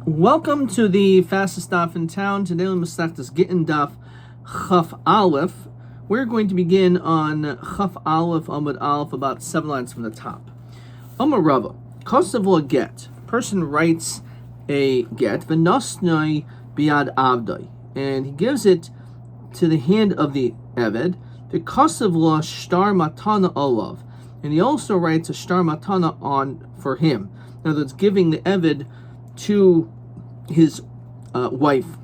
Welcome to the fastest daf in town. Today we Masechtas Gittin daf Chaf Aleph. We're going to begin on Chaf Aleph Amud Aleph, about 7 lines from the top. Amar Rabbi, Kosavla get. Person writes a get, v'nosnoi biad avdai, and he gives it to the hand of the Eved. The Kosavla shtar matana olav, and he also writes a shtar matana on for him. In other words, giving the Eved to his wife.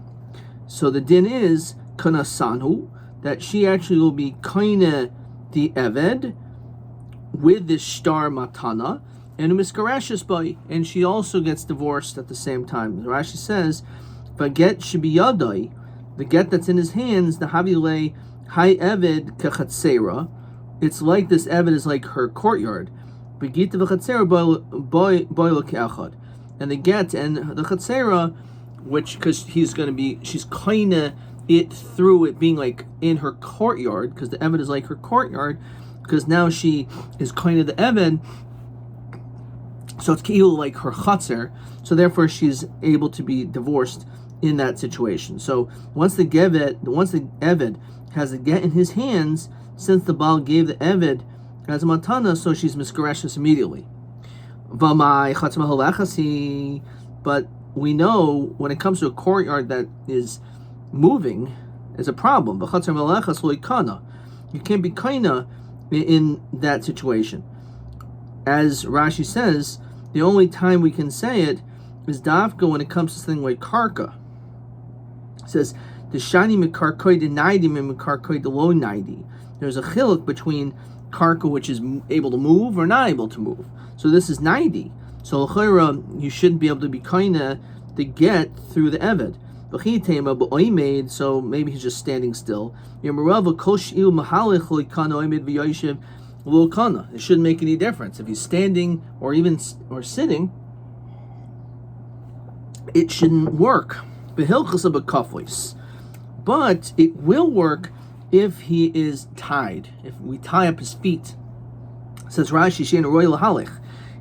So the din is kanasanhu, that she actually will be kaina the Eved with this shtar matana, and miskarashes by, and she also gets divorced at the same time. Rashi says, "Vaget shibiyadai," the get that's in his hands, the havile hai Eved kechatzera. It's like this Eved is like her courtyard. Begita v'chatzera boy keachad. And the get and the chatzera, which, because she's kinda it through it being like in her courtyard, because the Eved is like her courtyard, because now she is kinda the Eved, so it's keilu like her chatzer, so therefore she's able to be divorced in that situation. So once the Eved has the get in his hands, since the Baal gave the Eved as a matana, so she's miskarashes immediately. But we know when it comes to a courtyard that is moving, is a problem. You can't be kaina in that situation. As Rashi says, the only time we can say it is dafka when it comes to something like karka. It says, the shani mekarkoi de naidi mekarkoi de lo naidi. There's a chiluk between karka, which is able to move or not able to move. So this is 90. So l'chayra, you shouldn't be able to be kaina to get through the Eved. So maybe he's just standing still. It shouldn't make any difference if he's standing or sitting. It shouldn't work. But it will work if he is tied. If we tie up his feet, says Rashi, shein royal halich,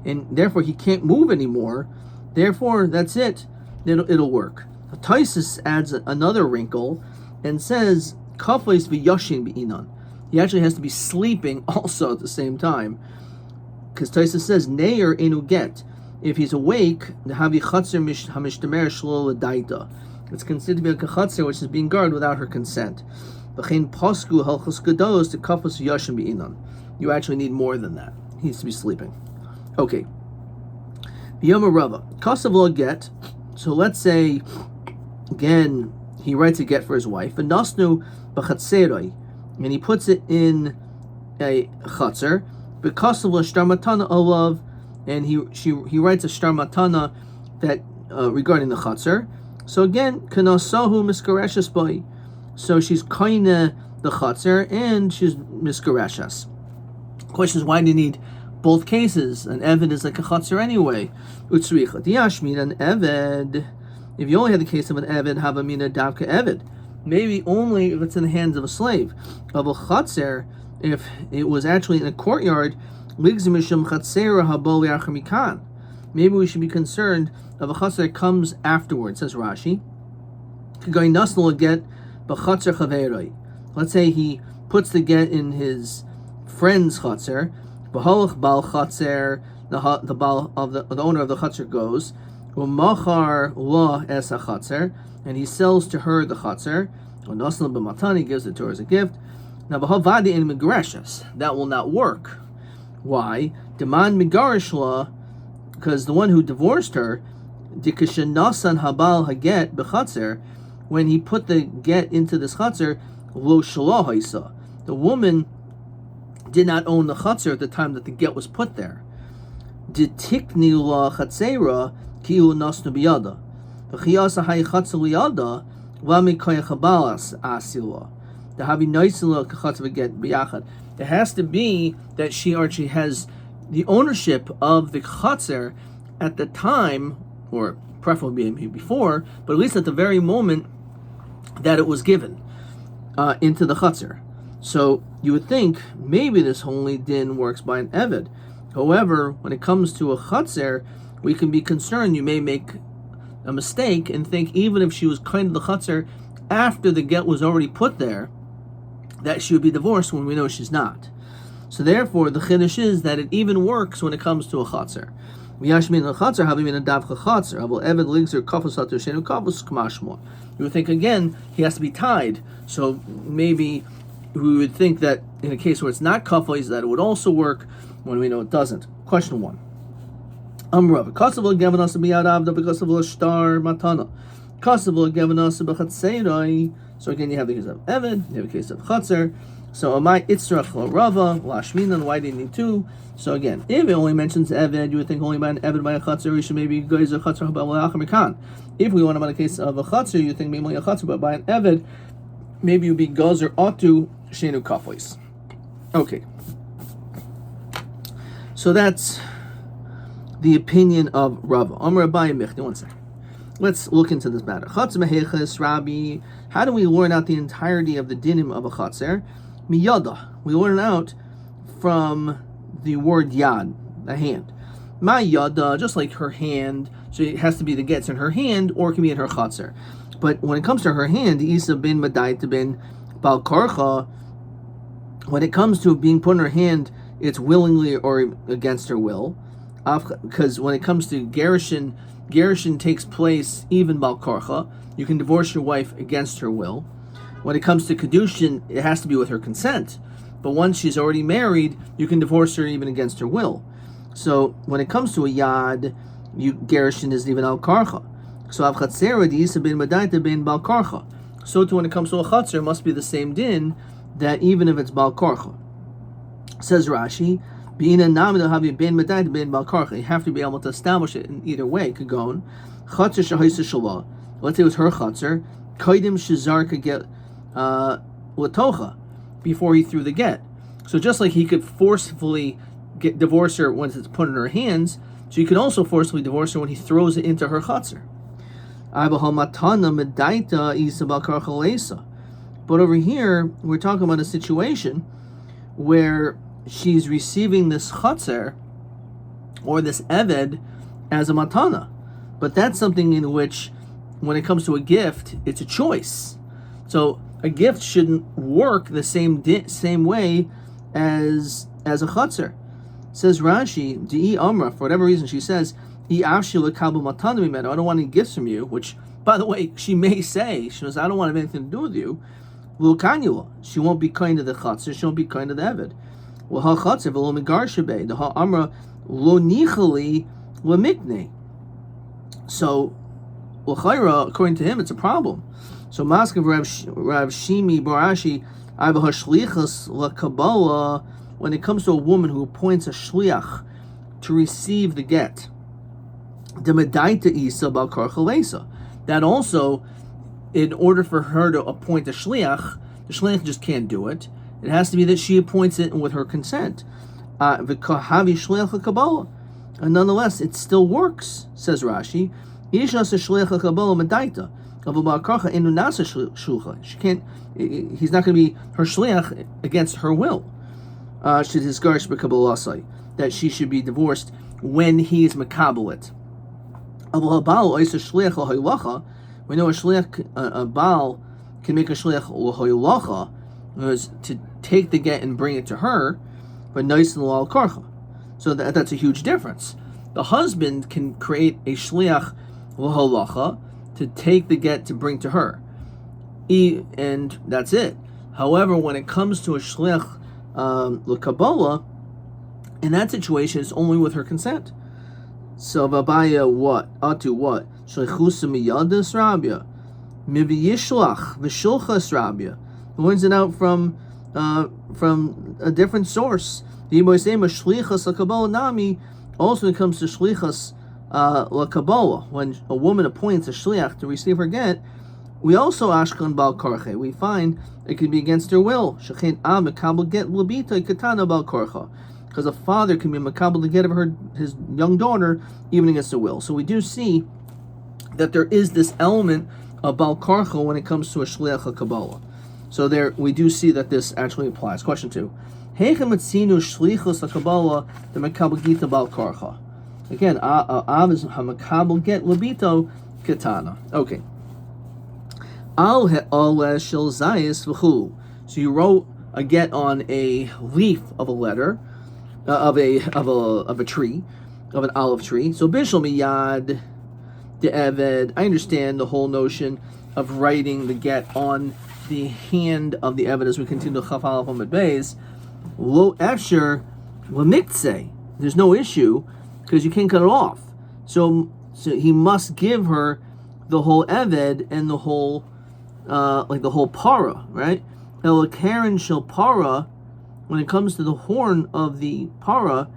and therefore he can't move anymore. Therefore, that's it. It'll work. Taisus adds another wrinkle and says kafleis v'yashin b'inan. He actually has to be sleeping also at the same time, because Taisus says neir enu get. If he's awake, the havi chatzer hamishtamer shlo l'daita. It's considered to be like a chatzer which is being guarded without her consent. V'chein posku halchos gados to kafleis v'yashin b'inan. You actually need more than that. He needs to be sleeping. Okay. Yomi Rabbi, Kosavla get. So let's say, again, he writes a get for his wife. And nasnu b'chatzeroi, and he puts it in a chatzer. B'kosavla shtar matana olav, and he writes a shtar matana that regarding the chatzer. So again, kanasahu miskarashes by. So she's kaina the chatzer and she's miskarashes. Question is, why do you need both cases? An Eved is like a chatzer anyway. Utzricha diashmin an Eved. If you only have the case of an Eved, have a mina davka Eved. Maybe only if it's in the hands of a slave. Of a chatzer, if it was actually in a courtyard, ligzimishum chatzera habol yachamikan. Maybe we should be concerned of a chatzer that comes afterwards, says Rashi. Going nasnul get b'chatzer chaveroi. Let's say he puts the get in his friend's chatzer. B'holach bal chatzer, the bal of the owner of the chatzer goes, u'machar la es chatzer, and he sells to her the chatzer. U'noslan b'matani, gives it to her as a gift. Now b'havadi in migrashas, that will not work. Why? Demand migarish la, because the one who divorced her, dikashanasan habal haget b'chatzer, when he put the get into this chatzer, lo shalah haisa, the woman did not own the chatzer at the time that the get was put there. Ditikni la chatzera kiu nasnu biyada. V'chiyasa hay chatzer liyada lami koyachabalas asila. The havi noisila kachatzer get biyachad. It has to be that she has the ownership of the chatzer at the time, or preferably before, but at least at the very moment that it was given into the chatzer. So you would think maybe this holy din works by an Eved. However, when it comes to a chatzer, we can be concerned you may make a mistake and think even if she was kind of the chutzner after the get was already put there, that she would be divorced when we know she's not. So therefore, the chiddush is that it even works when it comes to a chutzner. You would think again he has to be tied. So maybe we would think that in a case where it's not kafos that it would also work when we know it doesn't. Question 1. Amrav Kasavul Gavanasa Biyadavda because of a star matana. Kasavul Gavanasa Bachatserai. So again you have the case of Eved, you have the case of Chatzer. So Amai Itzrach Rava, Lashminan, why do you need 2? So again, if it only mentions Eved, you would think only by an Eved by a Chatzer, you should maybe go as a Chatzer about Mekan. If we want about a case of a Chatzer, you think maybe only a Chatzer, but by an Eved, maybe you would be Gozer Otu Shenu Kafos. Okay. So that's the opinion of Rava. Amar Rabbi Michni, 1 second. Let's look into this matter. Chatz meheches Rabbi. How do we learn out the entirety of the dinim of a chatzer? Miyada. We learn out from the word yad, the hand. Ma yada, just like her hand. So it has to be the gets in her hand, or it can be in her chatzer. But when it comes to her hand, Isa bin Madait bin Bal Karcha, when it comes to being put in her hand, it's willingly or against her will. Because when it comes to Gerushin takes place even Bal Karcha. You can divorce your wife against her will. When it comes to Kedushin, it has to be with her consent. But once she's already married, you can divorce her even against her will. So when it comes to a Yad, Gerushin is even Al Karcha. So Av Chatzera D'Isa bin Madaita bin Bal Karcha. So too when it comes to a Chatzer, it must be the same din that even if it's Bal Karcha. Says Rashi, Being a Namida Havi bin Madaita bin Bal Karcha. You have to be able to establish it in either way. Kagon, Chatzer Shahisa Shalah. Let's say it was her Chatzer. Kaidim Shazar could get Latocha before he threw the get. So just like he could forcefully divorce her once it's put in her hands, so you can also forcibly divorce her when he throws it into her Chatzer. But over here, we're talking about a situation where she's receiving this Chatzer or this Eved as a matana. But that's something in which, when it comes to a gift, it's a choice. So a gift shouldn't work the same way as a Chatzer. Says Rashi, Di'i Amra, for whatever reason she says, I don't want any gifts from you, which, by the way, she may say, she says, I don't want to have anything to do with you. She won't be kind to the Chatzer, she won't be kind to the Eved. So, according to him, it's a problem. So, Maskav Rav Shimi Barashi, when it comes to a woman who appoints a shliach to receive the get, that also, in order for her to appoint a shliach, the shliach just can't do it. It has to be that she appoints it with her consent. And nonetheless, it still works, says Rashi. She can't. He's not going to be her shliach against her will. That she should be divorced when he is makabel it. We know a shliach, a baal can make a shliach l'hoyulacha, to take the get and bring it to her, but nice and al karcha. So that's a huge difference. The husband can create a shliach l'holacha to take the get to bring to her, and that's it. However, when it comes to a shliach l'kabbalah, in that situation, it's only with her consent. So Vabaya what? Atu what? Shleichusa miyadas rabia. Mivi yishlach v'shulchas rabia. He learns it out from a different source. The Yiboy saying shlichas l'kabbalah nami. Also, when it comes to shlichas l'kabbalah, when a woman appoints a shliach to receive her get, we also ashkan bal karche. We find it can be against her will. Shechein am mekabel get labita katana bal karcha. Because a father can be makabel to get of his young daughter even against her will. So we do see that there is this element of bal karcha when it comes to a shliach HaKabbalah. So there we do see that this actually applies. Question 2. Heichem etzinu shlichus HaKabbalah the makabel gita bal karcha. Again, av is hamakabel get labito Katana. Okay. Al he'oleh shel zayis v'chu. So you wrote a get on a leaf of a letter, of a tree, of an olive tree. So bishul miyad the eved. I understand the whole notion of writing the get on the hand of the eved as we continue to chaf alaf amud beis. Lo efsher lemiktzeh. There's no issue because you can't cut it off. So he must give her the whole eved and the whole, like the whole para, right? El karen shel para. When it comes to the horn of the para,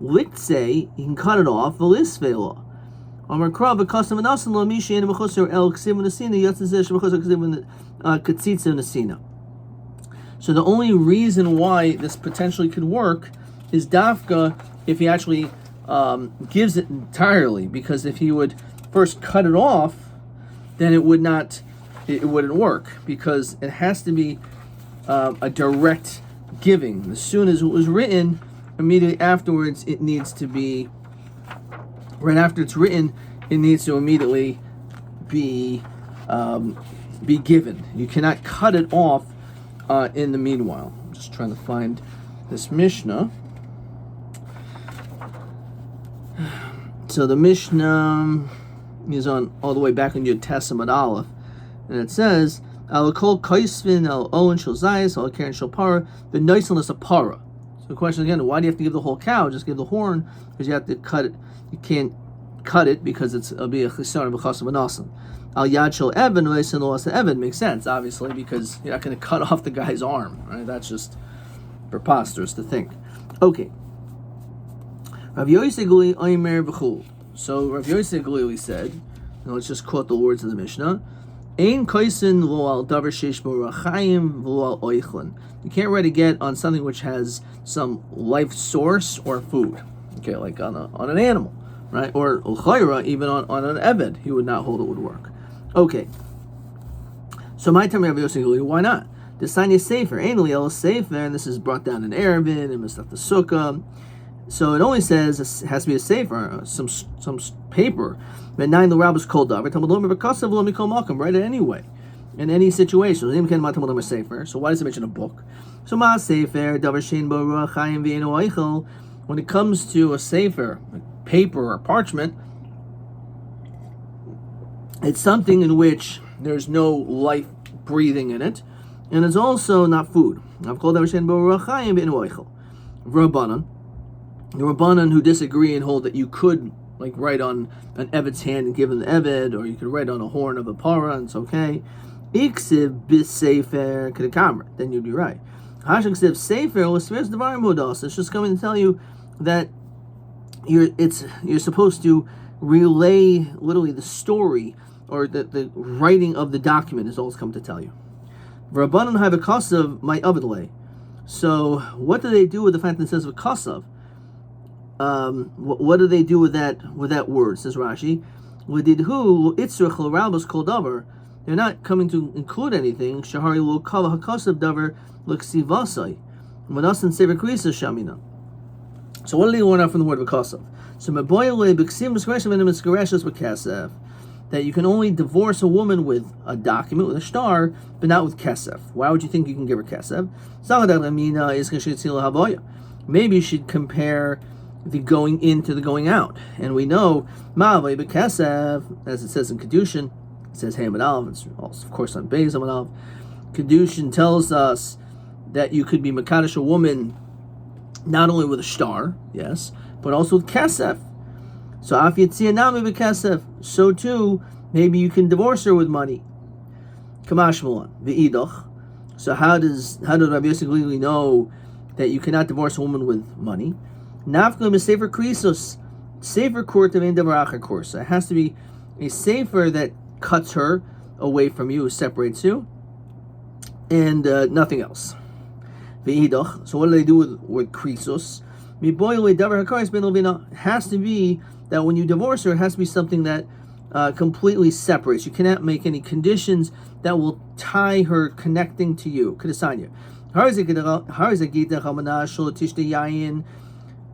liktze, he can cut it off. V'lisvela. Amar krav v'kastam v'nasan lo mishi enu mechuser el ksiv v'nasina yatzeh shemechuser ksiv v'katzitza v'nasina. So the only reason why this potentially could work is dafka if he actually gives it entirely, because if he would first cut it off, then it wouldn't work, because it has to be a direct giving. As soon as it was written, immediately afterwards it needs to be, right after it's written, it needs to immediately be given. You cannot cut it off in the meanwhile. I'm just trying to find this Mishnah. So the Mishnah is on all the way back in Yud Testament Aleph, and it says, "Al kol kaisvin al owen shel zayis al karen shel para." The niceness of para. So the question again: why do you have to give the whole cow? Just give the horn, because you have to cut it. You can't cut it because it'll be a chisar b'chas v'nasan. Al yad shel even u'eisen lo asa even makes sense, obviously, because you're not going to cut off the guy's arm. Right? That's just preposterous to think. Okay. Rav Yosef Guli Omer v'chul. So Rav Yosef Guli said, and let's just quote the words of the Mishnah: "Ein kaisen lo al davar sheish bo rachayim v'lo al oichlin." You can't write a get on something which has some life source or food. Okay, like on an animal, right? Or l'chayra, even on an eved, he would not hold it would work. Okay. So my time Rav Yosef Guli, why not? The sign is safer. Ein li el safer, and this is brought down in Erevin and Masaf the Sukkah. So it only says it has to be a safer, some paper. But nine the rabbis called up. Write it anyway, in any situation. So why does it mention a book? So ma sefer davar shein bo ruach chayim v'eino oichel. When it comes to a sefer, paper or parchment, it's something in which there's no life breathing in it, and it's also not food. I've called davar shein bo ruach chayim v'eino oichel. Rabbanan. The Rabbanan who disagree and hold that you could like write on an Eved's hand and give him the Eved, or you could write on a horn of a para and it's okay. Iksiv bis sefer kedekamer, then you'd be right. Hashiksiv sefer l'svers devarim hodos. It's just coming to tell you that you're supposed to relay literally the story, or the writing of the document is all it's come to tell you. Rabbanan have a kasav my avidle. So what do they do with the fact that it says a kasav? What do they do with that word? Says Rashi, "L'didhu itzrich l'rabos kol davar." They're not coming to include anything. Shahari lo kala hakasav davar l'ksivasai, manasan sever krisa shamina. So what do they learn out from the word v'kasav? So meboyle b'ksim b'skareshim and b'skareshas b'kasef, that you can only divorce a woman with a document, with a star, but not with kesef. Why would you think you can give her kesef? Maybe you should compare the going in to the going out. And we know, Ma'avay b'kesef, as it says in Kedushin, it says Hamad Alv, it's also, of course, on Beis Hamad Alv. Kedushin tells us that you could be Makadosh a woman not only with a star, yes, but also with kesef. So Af Yitzia Nami b'kesef, so too, maybe you can divorce her with money. Kamash Malon, v'idach. So how does Rabbi Yosef legally know that you cannot divorce a woman with money? Nafka is sefer krisos, sefer court of davar acher course. It has to be a sefer that cuts her away from you, separates you, and nothing else. Ve'idach. So what do they do with krisos? It has to be that when you divorce her, it has to be something that completely separates. You cannot make any conditions that will tie her connecting to you.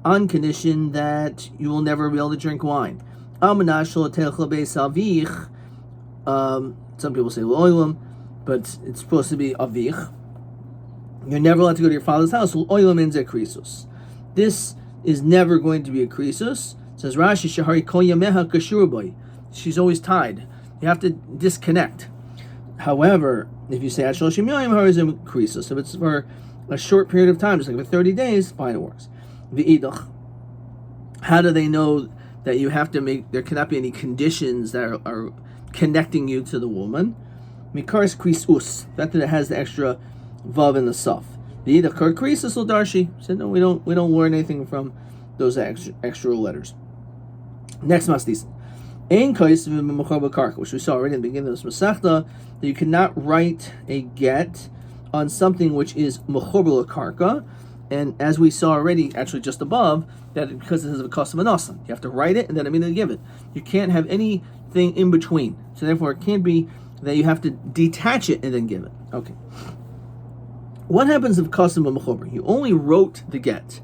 On condition that you will never be able to drink wine. Some people say lo'olam, but it's supposed to be avich. You're never allowed to go to your father's house. Lo'olam means a krisus. This is never going to be a krisus. Says Rashi, Shahari kol yameha kashur boy. She's always tied. You have to disconnect. However, if you say at shloshim yom harizim krisus, if it's for a short period of time, just like for 30 days, fine, it works. V'idach. How do they know that you have to make? There cannot be any conditions that are connecting you to the woman. Mikaris krisus. That it has the extra vav in the suf. V'idach kar krisus l'darshi. Said no, we don't learn anything from those extra letters. Next mastis. Ein kais v'mechaber karka, which we saw already in the beginning of this masechta, that you cannot write a get on something which is mechaber karka, and as we saw already, actually just above, that because it is a custom anasan, you have to write it and then immediately give it. You can't have anything in between, so therefore it can't be that you have to detach it and then give it. Okay. What happens if custom mechaber? You only wrote the get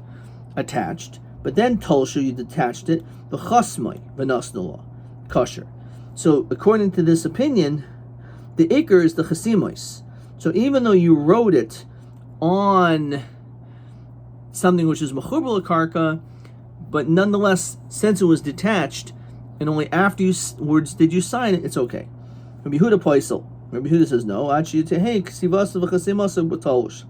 attached, but then tolsha you detached it. The chasmai v'nasnula kosher. So according to this opinion, the ikr is the chasimos. So even though you wrote it on something which is mechuber karka, but nonetheless, since it was detached, and only afterwards did you sign it, it's okay. Rabbi Yehuda poisel. Rabbi Yehuda says no. Hey, ksivasa v'chasimasa b'tolush.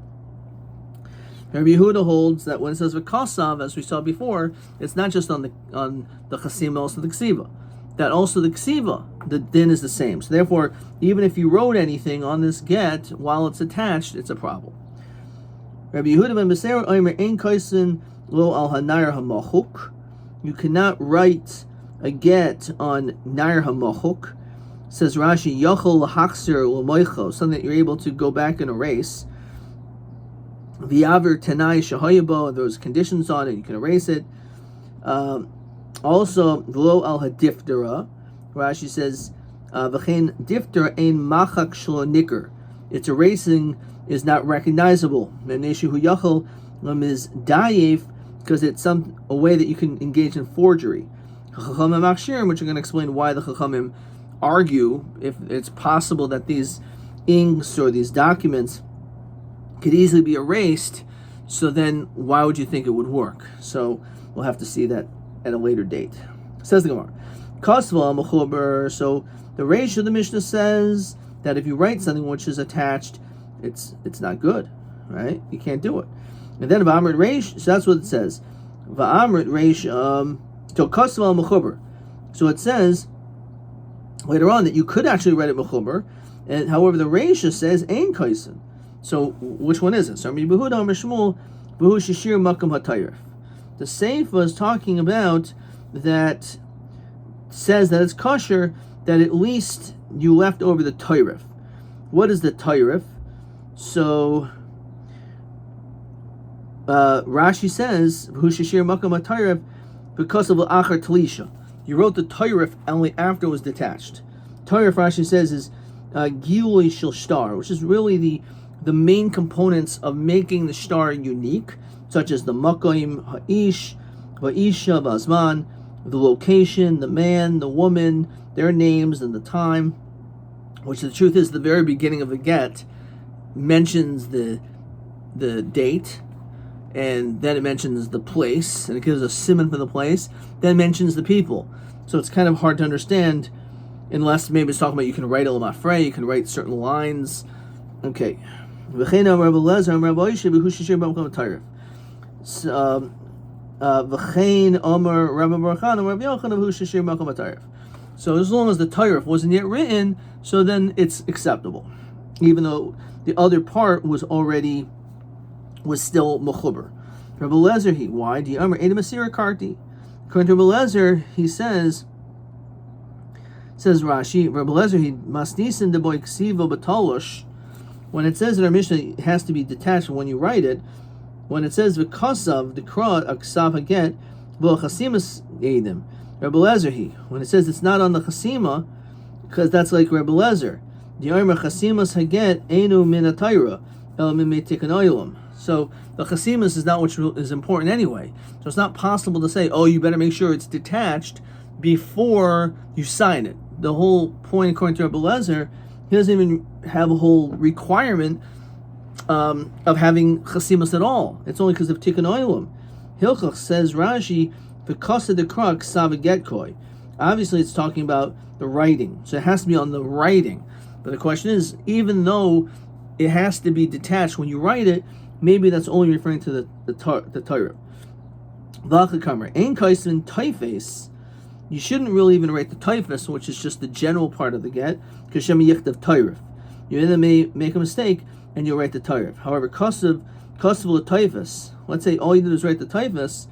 Rabbi Yehuda holds that when it says v'kasav, as we saw before, it's not just on the chasim, also the ksiva. That also the ksiva, the din is the same. So therefore, even if you wrote anything on this get while it's attached, it's a problem. Rabbi Yehuda ben Beseir Omer ein kaisin lo al hanayr hamachuk. You cannot write a get on nair hamachuk. Says Rashi, yachol lahachser l'moicho, something that you're able to go back and erase. V'yaver tenai shahayabo, those conditions on it, you can erase it. Also, v'lo al hadiftera, Rashi says, v'chein difter ein machak shlo nicker. Its erasing is not recognizable. Meneshu hu yachol is dayef, because it's a way that you can engage in forgery. Chachamim machshirim, which are going to explain why the Chachamim argue if it's possible that these inks or these documents could easily be erased, so then why would you think it would work? So we'll have to see that at a later date. Says the Gemara, Kasva mechuber. So the Reish of the Mishnah says that if you write something which is attached, it's not good, right? You can't do it. And then Va'amrit Reish, so that's what it says. Va'amrit Reish, so Kasva mechuber. So it says later on that you could actually write it mechuber, and however the Reish says ein kaisen. So which one is it? So the Seifa is talking about that, says that it's kosher, that at least you left over the tayrif. What is the tayrif? So Rashi says because of l'achar talisha. You wrote the tayrif only after it was detached. Tayrif, Rashi says, is gilui shel shtar, which is really the main components of making the shtar unique, such as the makoim, ha'ish, va'isha, va'azman, the location, the man, the woman, their names, and the time, which the truth is the very beginning of the get mentions the date, and then it mentions the place, and it gives a siman for the place, then mentions the people. So it's kind of hard to understand, unless maybe it's talking about you can write a lamafrei, you can write certain lines. Okay. V'chein Rabbi Lezer, Rabbi Oishe, v'hu shishir b'mkom tayrif. V'chein Omer, Rabbi Baruchan, Rabbi Yochanan, v'hu shishir b'mkom tayrif. So as long as the tayrif wasn't yet written, so then it's acceptable, even though the other part was still mechuber. Rabbi Lezer, why? Di Omer Edom Asira Karti. According to Rabbi Lezer, he says Rashi, Rabbi Lezer, he masnisin deboy ksivo batalosh. When it says in our Mishnah, it has to be detached when you write it. When it says v'kasav, the krah aksav haget v'lo chasimas edim. Rabbi Lezer, when it says it's not on the chasima, because that's like Rabbi Lezer. The omer chasimas haget enu min atayra el min meitikon oilam. So the chasimas is not what is important anyway. So it's not possible to say, oh, you better make sure it's detached before you sign it. The whole point, according to Rabbi Lezer, he doesn't even have a whole requirement of having chasimus at all. It's only because of tikkun olam. Hilchach, says Rashi, v'kasa de krak savigetkoi. Obviously, it's talking about the writing, so it has to be on the writing. But the question is, even though it has to be detached when you write it, maybe that's only referring to the Torah. V'achakamer ein kaisvin taifes. You shouldn't really even write the taifes, which is just the general part of the get, because Shem yichtav tairif. You then may make a mistake and you'll write the tairif. However, kasav taifes. Let's say all you did is write the taifes.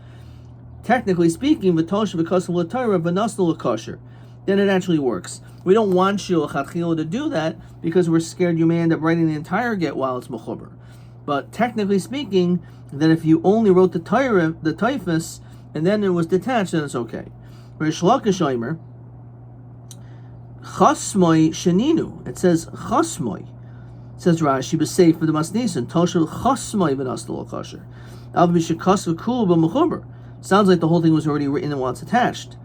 Technically speaking, v'tosha v'kasav l'tairif v'nasna l'kasher. Then it actually works. We don't want you to do that because we're scared you may end up writing the entire get while it's mechuber. But technically speaking, that if you only wrote the taifes and then it was detached, then it's okay. Rish Lakish Omer, chasmoi sheninu. It says chasmoi. It says Rashi b'seif for the masnisin tosher chasmoi v'nastal kosher. Av b'shekasav kul b'mechuber. Sounds like the whole thing was already written and while it's attached,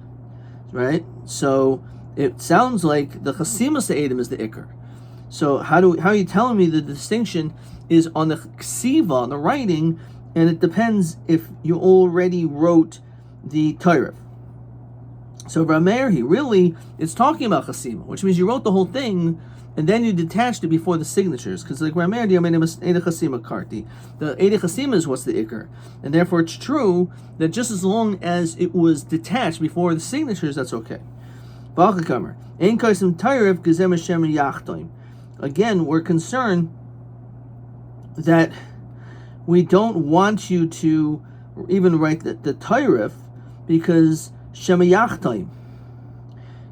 right? So it sounds like the chasimas Adam is the ikar. So how are you telling me the distinction is on the ksiva, on the writing, and it depends if you already wrote the tairif. So Rameir, it's talking about chasima, which means you wrote the whole thing and then you detached it before the signatures, because like Rameir, the chasima karti, the Eidei chasima is what's the ikar, and therefore it's true that just as long as it was detached before the signatures, that's okay. Again, we're concerned that we don't want you to even write the tairif because shemayachtaim,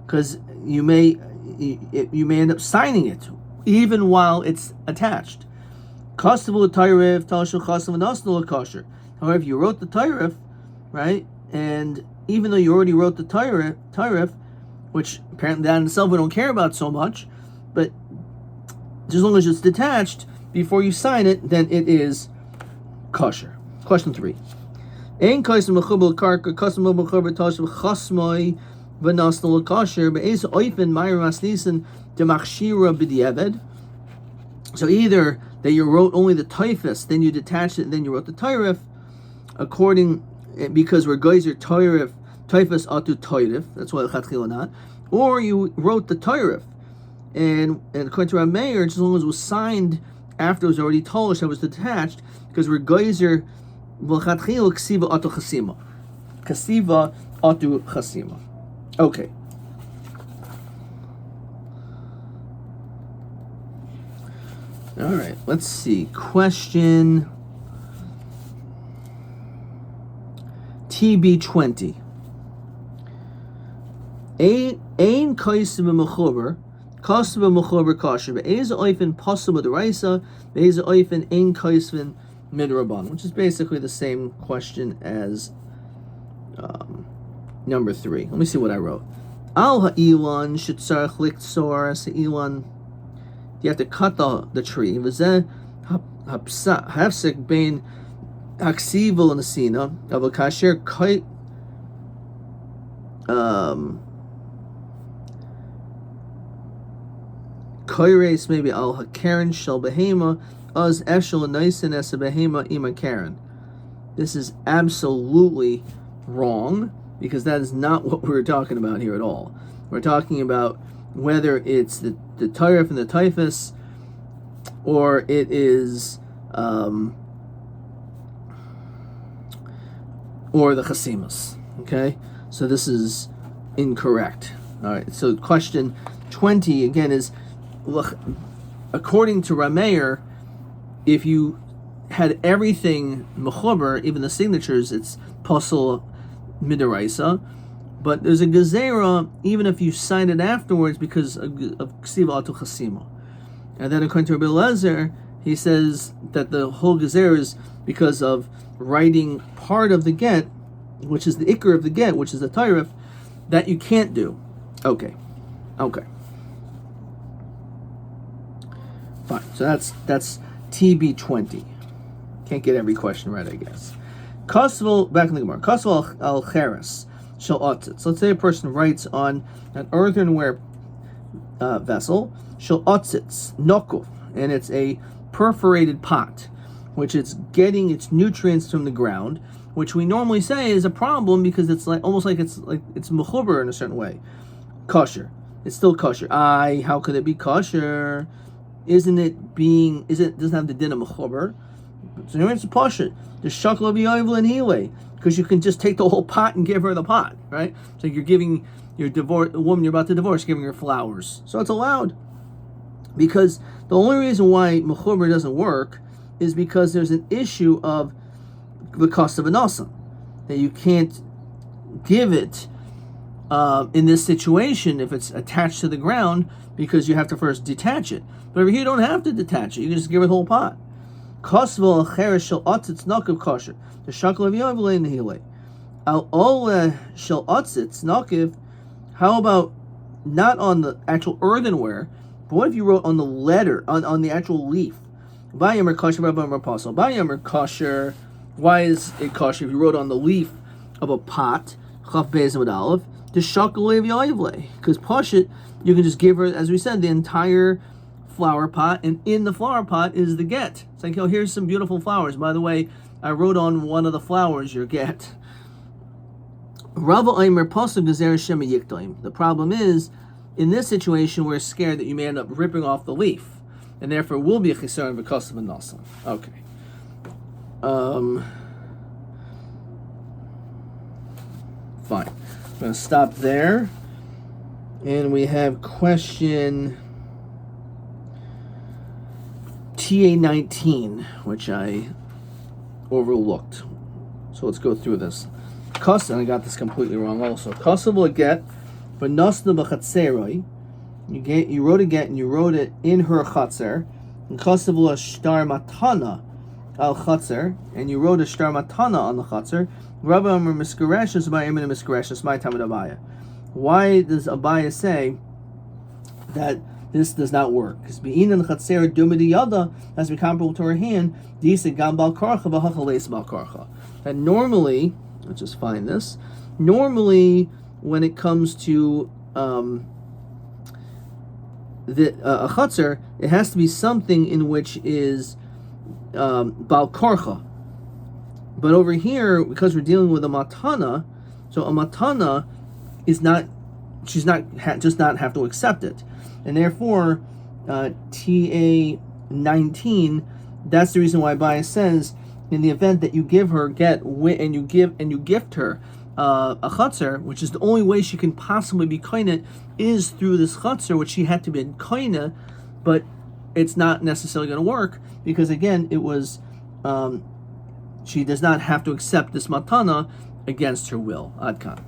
because you may end up signing it even while it's attached. However, if you wrote the tairif, right, and even though you already wrote the tairif, which apparently that in itself we don't care about so much, but as long as it's detached before you sign it, then it is kosher. Question 3. Ein kosher mechubel karka kosher mechuber tashav chasmoi v'nasnal kosher be'ez oifen ma'ir masnisin demachshira b'diavad. So either that you wrote only the taifas, then you detached it, and then you wrote the tairif, because we're geyser tairif taifas atu tairif. That's why lechatchila not. Or you wrote the tairif, and according to our mayor, as long as it was signed after it was already told that was detached, because we're geyser v'lechatchila ksiva atu chasima. Kasiva atu chasima. Okay. All right, let's see. Question TB20. Ein kaisim mechuber, kasim mechuber kasher. Be'ez oifen pasum d'raisa, be'ez oifen ein kaisim midraban, which is basically the same question as number 3. Let me see what I wrote. Al ha'ilon shetzarech liktzor se'ilan. You have to cut the tree. V'zeh hafsek bein haksivel and asina of a kasher kite. Koires maybe al hakaren shel behema az eshel naisen es a behema ima karen. This is absolutely wrong, because that is not what we're talking about here at all. We're talking about whether it's the tairif and the taifas, or it is or the chasimas. Okay, so this is incorrect. All right, so question 20 again is, look, according to Rameir, if you had everything mechuber, even the signatures, it's posel midaraisa. But there's a gezerah even if you sign it afterwards because of ksiva atu chasima. And then according to Rabbi Lezer, he says that the whole gezerah is because of writing part of the get, which is the ikar of the get, which is the tairif, that you can't do. Okay. Fine. So that's TB20. Can't get every question right, I guess. Kosvel, back in the Gemara. Kosvel al cheres. shel otzitz. Let's say a person writes on an earthenware vessel, shel otzitz, nokuf, and it's a perforated pot, which it's getting its nutrients from the ground, which we normally say is a problem because it's almost like it's mechuber in a certain way. Kosher. It's still kosher. How could it be kosher? Doesn't have the din of mechuber? So it's a pashut. The shakal of yovel and hele, because you can just take the whole pot and give her the pot, right? So you're giving a woman you're about to divorce, giving her flowers. So it's allowed. Because the only reason why mechuber doesn't work is because there's an issue of the cost of a nasa, that you can't give it in this situation if it's attached to the ground, because you have to first detach it. But over here you don't have to detach it, you can just give her the whole pot. Kosvel cheresh shel otzitz nakav kosher. The shakal of yovel and hele. Al ole shel otzitz nakav. How about not on the actual earthenware, but what if you wrote on the letter, on the actual leaf? Bayamer kosher, Rabbi Apostle. Bayamer kosher. Why is it kosher if you wrote on the leaf of a pot, chaf beis with aleph, the shakal of yovel? Because pashut, you can just give her, as we said, the entire flower pot, and in the flower pot is the get. It's like, here's some beautiful flowers. By the way, I wrote on one of the flowers your get. The problem is, in this situation, we're scared that you may end up ripping off the leaf, and therefore will be a chisaron because of a nasa. Okay. Fine. I'm going to stop there, and we have question TA19, which I overlooked. So let's go through this. And I got this completely wrong also. Kasavul a get, but nasna b'chatzeroi. You wrote a get and you wrote it in her chatzer. And kasavul a shtar matana al chatzer, and you wrote a shtar matana on the chatzer. Rabbi Amar miskareshus by Emin miskareshus my time Abaya. Why does Abaya say that this does not work? Because be'inan chatzer dumidi yada has to be comparable to her hand. Disa gam bal karcha v'hachales bal karcha. And normally, let's just find this. Normally, when it comes to a chutzner, it has to be something in which is bal karcha. But over here, because we're dealing with a matana, so a matana is not, does not have to accept it, and therefore, TA19. That's the reason why Bias says, in the event that you give her and you gift her a chutzner, which is the only way she can possibly be koine, is through this chutzner, which she had to be koine, but it's not necessarily going to work because again, it was she does not have to accept this matana against her will. Adkan.